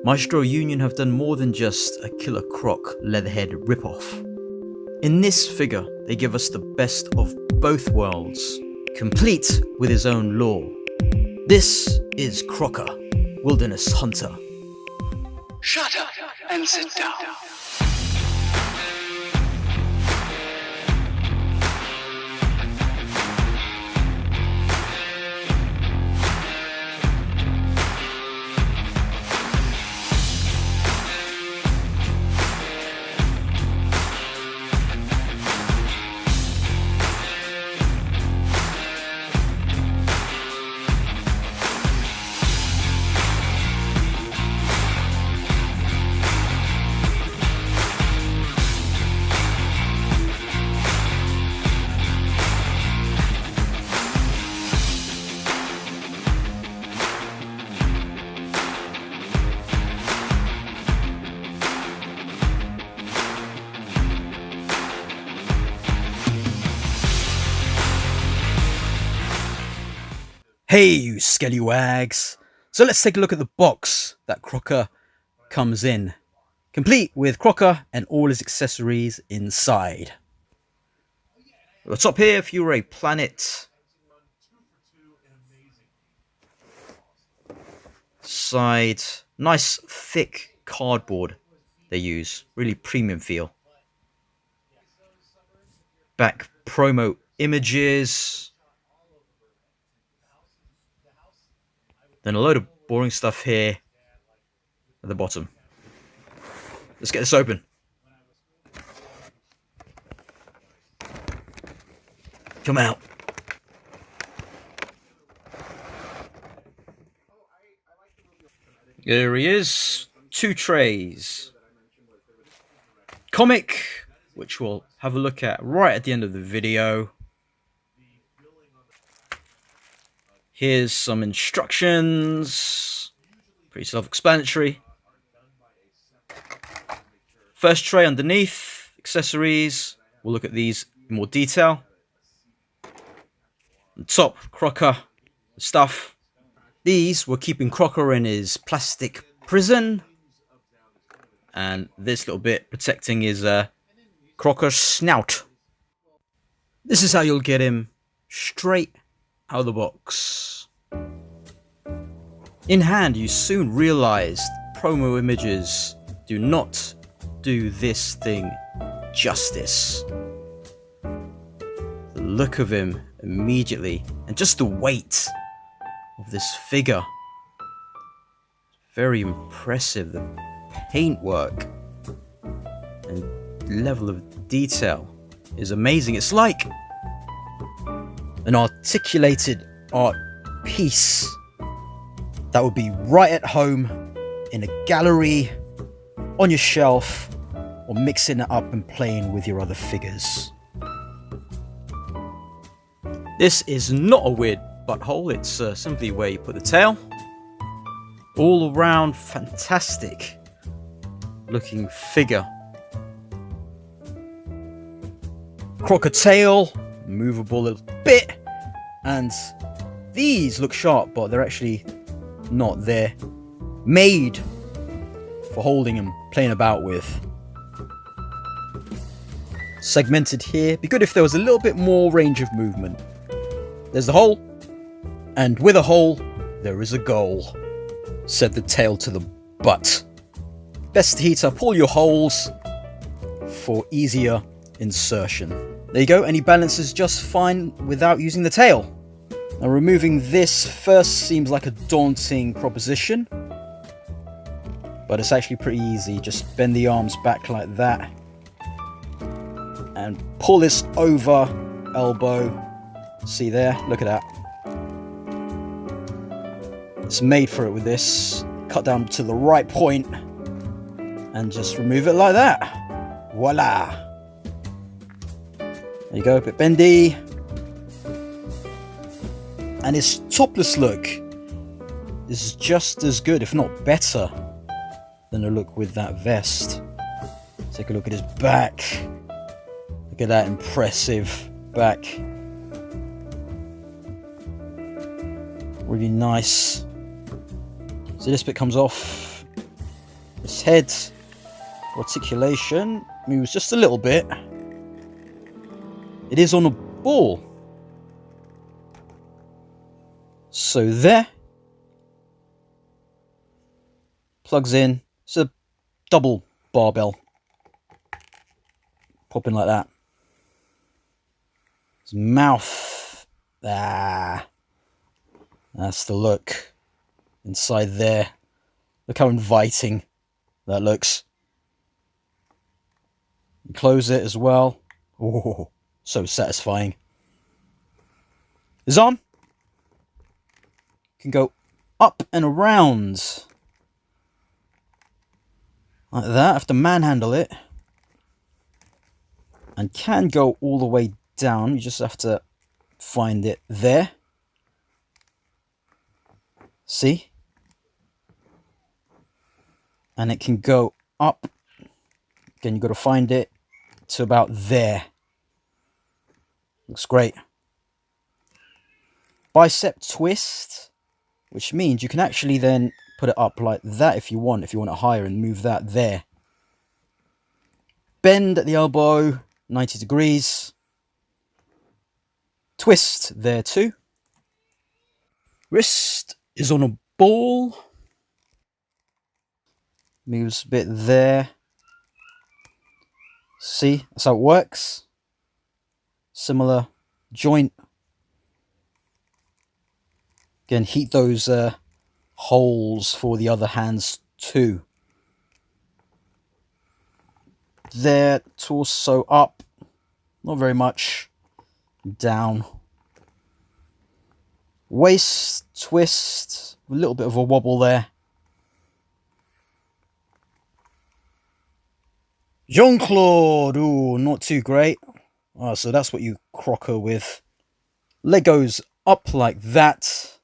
Maestro Union have done more than just a Killer Croc Leatherhead ripoff. In this figure, they give us the best of both worlds, complete with his own lore. This is Crocker Wilderness Hunter. Shut up and sit down. Hey you Skellywags! So let's take a look at the box that Crocker comes in, complete with Crocker and all his accessories inside. At the top here, if you were a planet, side, nice thick cardboard they use, really premium feel. Back promo images. Then a load of boring stuff here at the bottom. Let's get this open. Come out. There he is. 2 trays. Comic, which we'll have a look at right at the end of the video. Here's some instructions, pretty self-explanatory. First tray underneath, accessories. We'll look at these in more detail. On top, Crocker, stuff. These were keeping Crocker in his plastic prison. And this little bit protecting his Crocker's snout. This is how you'll get him straight out of the box. In hand, you soon realized promo images do not do this thing justice. The look of him immediately, and just the weight of this figure, very impressive. The paintwork and level of detail is amazing. It's like an articulated art piece that would be right at home in a gallery, on your shelf, or mixing it up and playing with your other figures. This is not a weird butthole, it's simply where you put the tail. All around fantastic looking figure. Crocker tail, movable a little bit, and these look sharp, but they're actually not. They're made for holding and playing about with. Segmented here. Be good if there was a little bit more range of movement. There's the hole, and with a hole there is a goal, said the tail to the butt. Best to heat up all your holes for easier insertion. There you go, and he balances just fine without using the tail. Now removing this first seems like a daunting proposition, but it's actually pretty easy. Just bend the arms back like that and pull this over elbow. See there? Look at that. It's made for it with this. Cut down to the right point and just remove it like that. Voila! There you go, a bit bendy. And his topless look is just as good, if not better, than the look with that vest. Take a look at his back. Look at that impressive back. Really nice. So this bit comes off. His head articulation moves just a little bit. It is on a ball. So there. Plugs in. It's a double barbell. Pop in like that. His mouth. Ah. That's the look. Inside there. Look how inviting that looks. Close it as well. Oh, so satisfying. His arm can go up and around. Like that. I have to manhandle it. And can go all the way down. You just have to find it there. See? And it can go up. Again, you've got to find it to about there. Looks great. Bicep twist, which means you can actually then put it up like that if you want it higher, and move that there. Bend at the elbow, 90 degrees. Twist there too. Wrist is on a ball. Moves a bit there. See, that's how it works. Similar joint. Again, heat those holes for the other hands too. There, torso up. Not very much. Down. Waist twist. A little bit of a wobble there. Jean-Claude. Ooh, not too great. Oh, so that's what you crocker with. Leg goes up like that.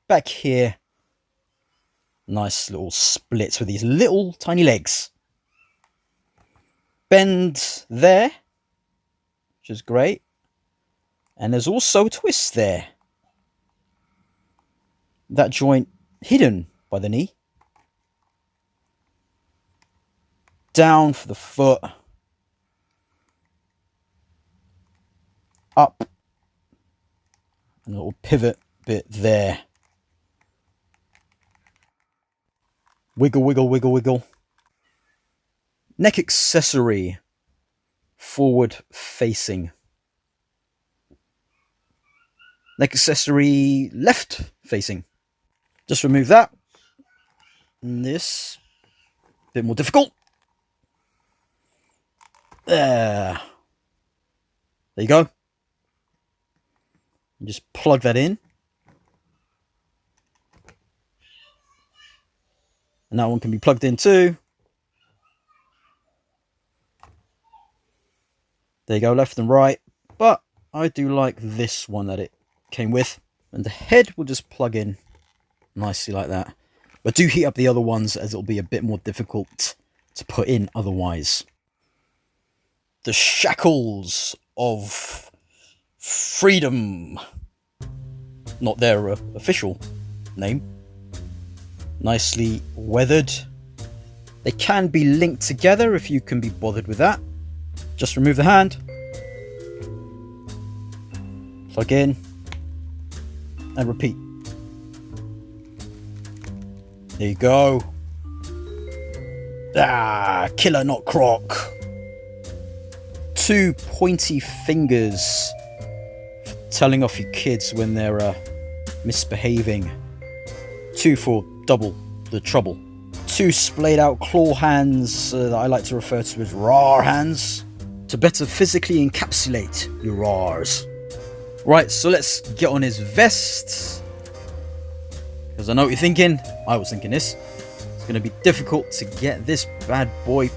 Back here. Nice little splits with these little tiny legs. Bend there, which is great. And there's also a twist there. That joint hidden by the knee. Down for the foot. Up. And a little pivot bit there. Wiggle, wiggle, wiggle, wiggle. Neck accessory. Forward facing. Neck accessory left facing. Just remove that. And this. A bit more difficult. There. There you go. And just plug that in. And that one can be plugged in too. There you go, left and right. But I do like this one that it came with. And the head will just plug in nicely like that. But do heat up the other ones, as it'll be a bit more difficult to put in otherwise. The shackles of freedom. Not their official name. Nicely weathered. They can be linked together if you can be bothered with that. Just remove the hand. Plug in. And repeat. There you go. Ah, killer not croc. 2 pointy fingers for telling off your kids when they're misbehaving. 2 for double the trouble. 2 splayed out claw hands that I like to refer to as raw hands, to better physically encapsulate your raws. Right, so let's get on his vest. Because I know what you're thinking. I was thinking this. It's going to be difficult to get this bad boy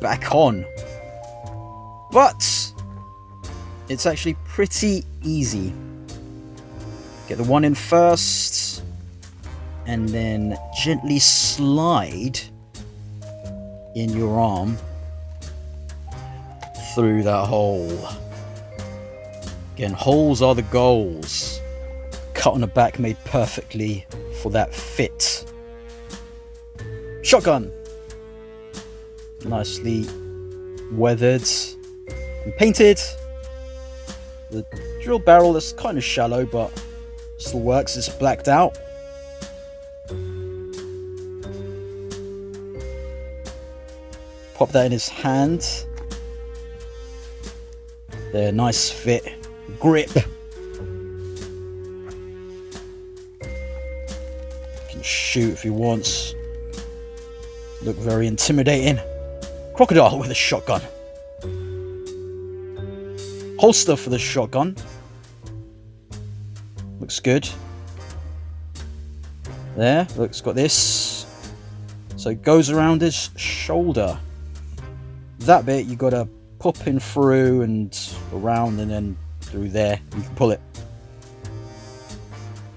back on. But it's actually pretty easy. Get the one in first. And then gently slide in your arm through that hole. Again, holes are the goals. Cut on the back made perfectly for that fit. Shotgun. nicely weathered and painted. The drill barrel is kind of shallow, but still works. It's blacked out. Pop that in his hand. There, nice fit, grip. Can shoot if he wants. Look very intimidating. Crocodile with a shotgun. Holster for the shotgun. Looks good. There, look, it's got this. So it goes around his shoulder. That bit you gotta pop in through and around and then through there. You can pull it.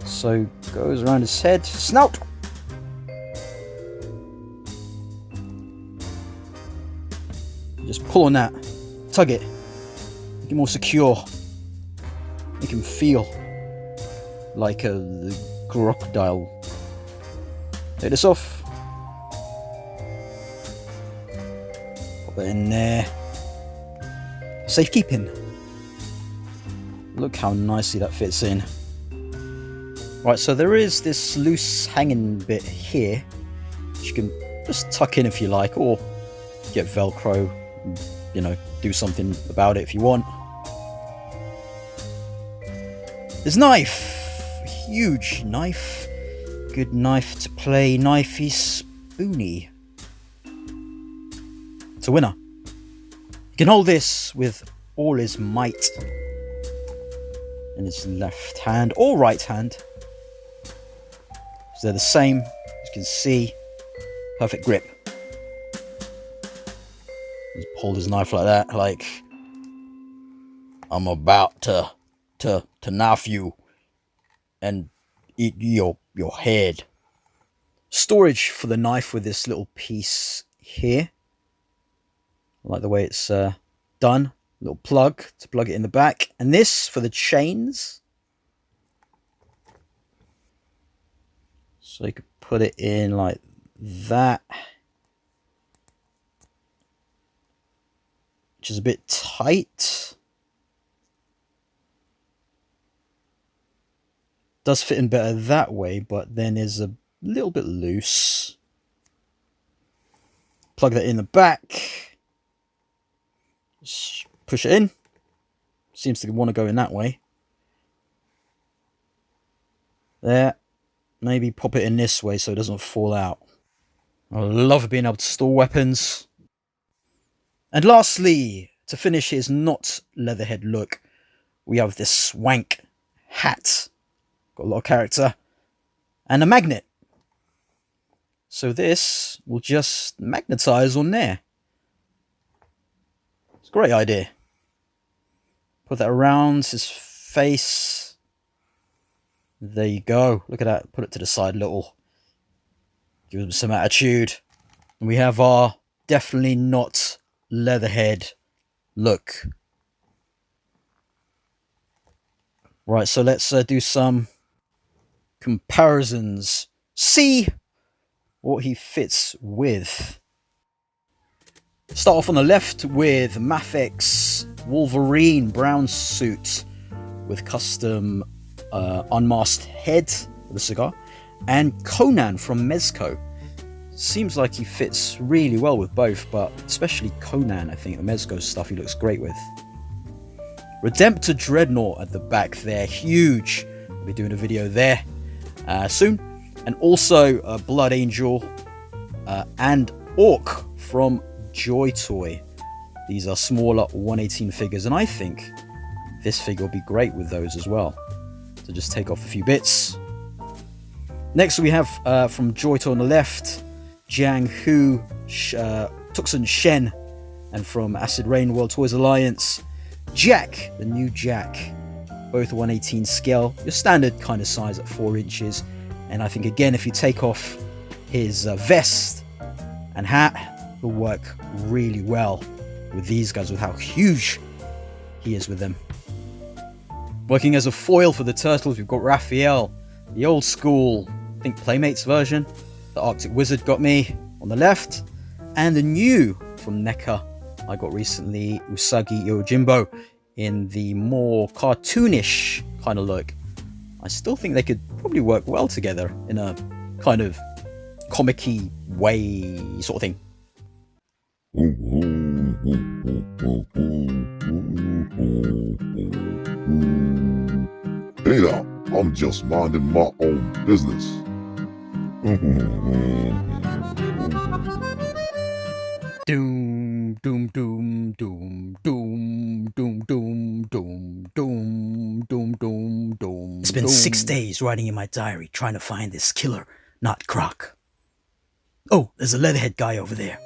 So goes around his head. Snout! Just pull on that. Tug it. Make it more secure. Make him feel like a crocodile. Take this off. Pop it in there. Safekeeping. Look how nicely that fits in. Right, so there is this loose hanging bit here, which you can just tuck in if you like, or get Velcro, you know, do something about it if you want. This knife, a huge knife, good knife to play knifey spoony. It's a winner. He can hold this with all his might in his left hand or right hand. So they're the same, as you can see. Perfect grip. Just hold his knife like that, like I'm about to knife you and eat your head. Storage for the knife with this little piece here. I like the way it's done. Little plug to plug it in the back. And this for the chains. So you could put it in like that. Which is a bit tight. Does fit in better that way, but then is a little bit loose. Plug that in the back. Just push it in. Seems to want to go in that way. There. Maybe pop it in this way so it doesn't fall out. I love being able to store weapons. And lastly, to finish his not leatherhead look, we have this swank hat. Got a lot of character. And a magnet. So this will just magnetize on there. It's a great idea. Put that around his face. There you go. Look at that. Put it to the side a little. Give him some attitude. And we have our definitely not leatherhead look. Right, so let's do some comparisons. See what he fits with. Start off on the left with Mafek's Wolverine brown suit with custom unmasked head with a cigar, and Conan from Mezco. Seems like he fits really well with both, but especially Conan. I think the Mezco stuff he looks great with. Redemptor Dreadnought at the back there, huge. We'll be doing a video there soon. And also Blood Angel and Orc from Joy Toy. These are smaller 1/18 figures, and I think this figure will be great with those as well. So just take off a few bits. Next we have from Joy Toy on the left, Jiang Hu, Tuxin Shen, and from Acid Rain World Toys Alliance, Jack, the new Jack. Both 1/18 scale, your standard kind of size at 4 inches. And I think again, if you take off his vest and hat, will work really well with these guys, with how huge he is with them. Working as a foil for the turtles, we've got Raphael, the old school, I think Playmates version. The Arctic Wizard got me on the left, and the new from NECA I got recently, Usagi Yojimbo, in the more cartoonish kind of look. I still think they could probably work well together in a kind of comic-y way sort of thing. Hey now, I'm just minding my own business. Doom, doom, doom, doom, doom, doom, doom, doom, doom, doom, doom, doom. It's been 6 days writing in my diary trying to find this killer, not Croc. Oh, there's a leatherhead guy over there.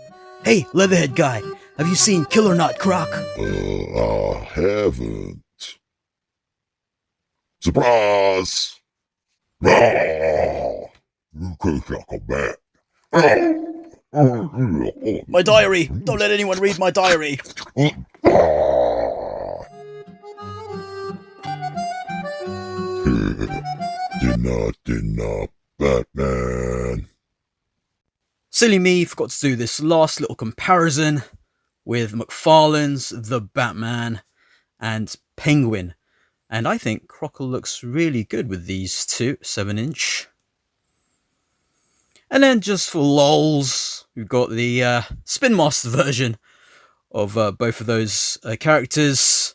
Hey, leatherhead guy, have you seen Killer Not Croc? I haven't. Surprise! You could come back. My diary! Don't let anyone read my diary! Dinner, Batman. Silly me, forgot to do this last little comparison with McFarlane's The Batman and Penguin. And I think Crocker looks really good with these two, 7-inch. And then just for lols, we've got the Spin Master version of both of those characters.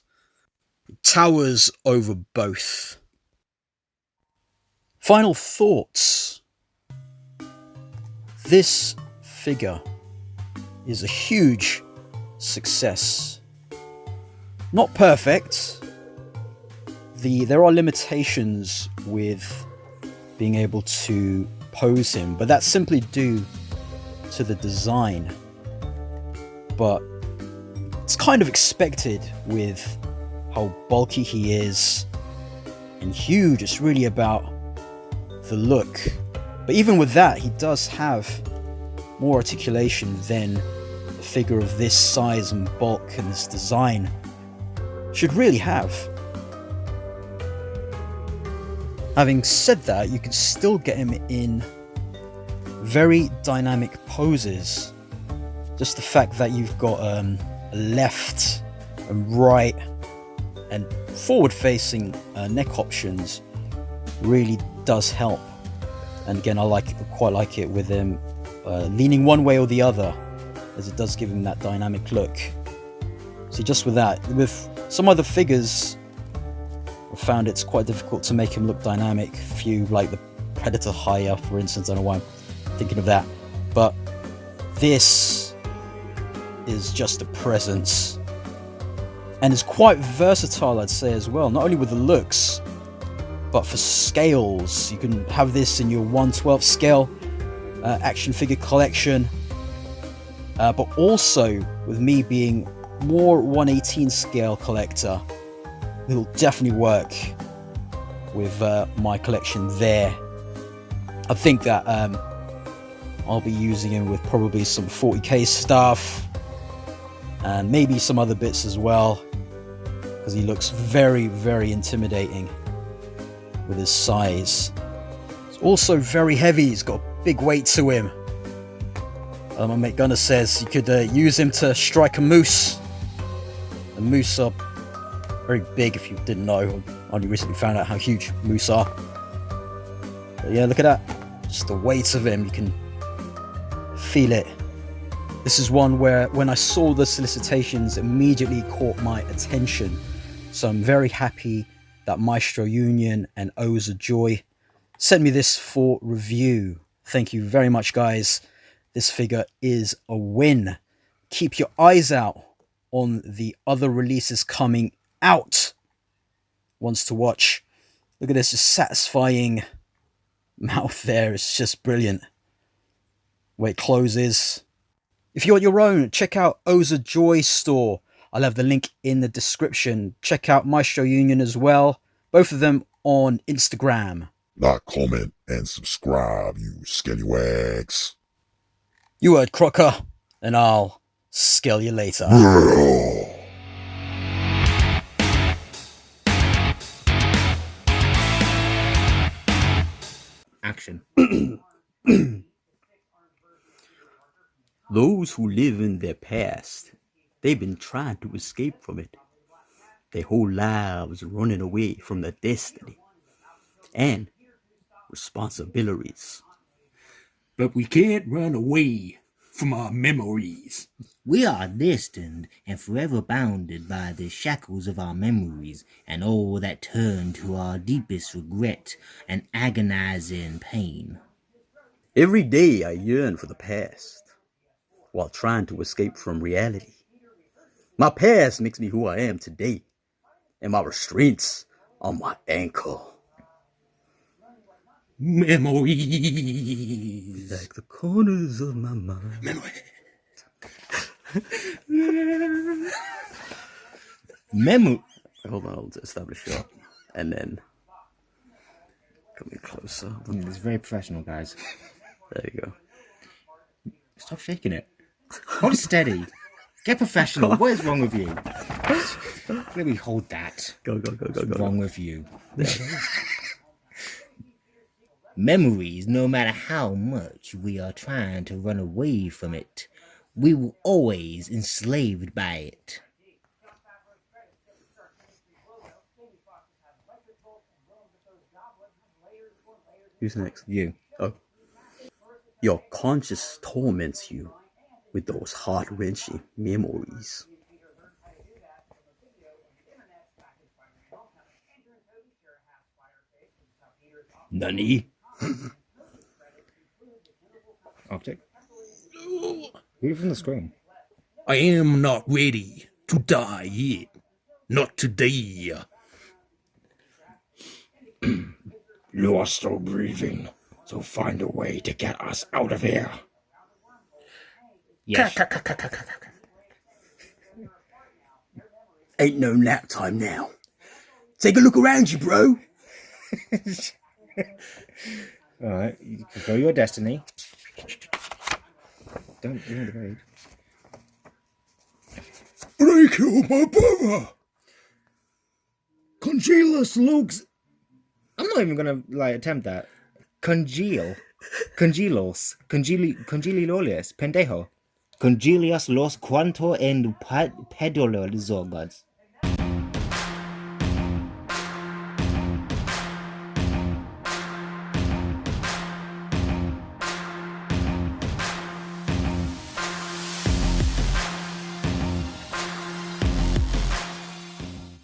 Towers over both. Final thoughts. This figure is a huge success. Not perfect. There are limitations with being able to pose him, but that's simply due to the design. But it's kind of expected with how bulky he is and huge. It's really about the look. But even with that, he does have more articulation than a figure of this size and bulk and this design should really have. Having said that, you can still get him in very dynamic poses. Just the fact that you've got a left and right and forward-facing neck options really does help. And again, I quite like it with him leaning one way or the other, as it does give him that dynamic look. So just with that, with some other figures, I found it's quite difficult to make him look dynamic. Few like the Predator Hire, for instance. I don't know why I'm thinking of that, but this is just a presence, and it's quite versatile, I'd say, as well. Not only with the looks, but for scales. You can have this in your 1/12 scale action figure collection, but also with me being more 1/18 scale collector, it'll definitely work with my collection there. I think that I'll be using him with probably some 40k stuff and maybe some other bits as well, because he looks very, very intimidating with his size. He's also very heavy. He's got a big weight to him. My mate Gunnar says you could use him to strike a moose. The moose are very big, if you didn't know. I only recently found out how huge moose are. But yeah, look at that. Just the weight of him, you can feel it. This is one where, when I saw the solicitations, immediately caught my attention. So I'm very happy that Maestro Union and Ozajoy sent me this for review. Thank you very much, guys. This figure is a win. Keep your eyes out on the other releases coming out. Ones to watch. Look at this, just satisfying mouth there. It's just brilliant. Where it closes. If you want your own, check out Ozajoy store. I'll have the link in the description. Check out Maestro Union as well. Both of them on Instagram. Like, comment, and subscribe, you Skellywags. You heard Crocker, and I'll scale you later. Action. Those who live in their past, they've been trying to escape from it. Their whole lives running away from their destiny and responsibilities. But we can't run away from our memories. We are destined and forever bounded by the shackles of our memories and all that turn to our deepest regret and agonizing pain. Every day I yearn for the past while trying to escape from reality. My past makes me who I am today, and my restraints are my ankle. Memories. Like the corners of my mind. Hold on, I'll establish you up. And then coming closer. It's very professional, guys. There you go. Stop shaking it. Hold steady. Get professional. What is wrong with you? Let me hold that. Go. What's wrong with you? Memories, no matter how much we are trying to run away from it, we will always enslaved by it. Who's next? You. Oh. Your conscience torments you with those heart-wrenching memories. Nani? Arctic. Read it from the screen. I am not ready to die yet. Not today. You are still breathing, so find a way to get us out of here. Yes. Ain't no nap time now. Take a look around you, bro. Alright, you fulfill your destiny. Don't ignore the raid. They killed my brother. Congealus looks. I'm not even gonna attempt that. Congelos, pendejo. Congelius los cuanto and pedolor gods.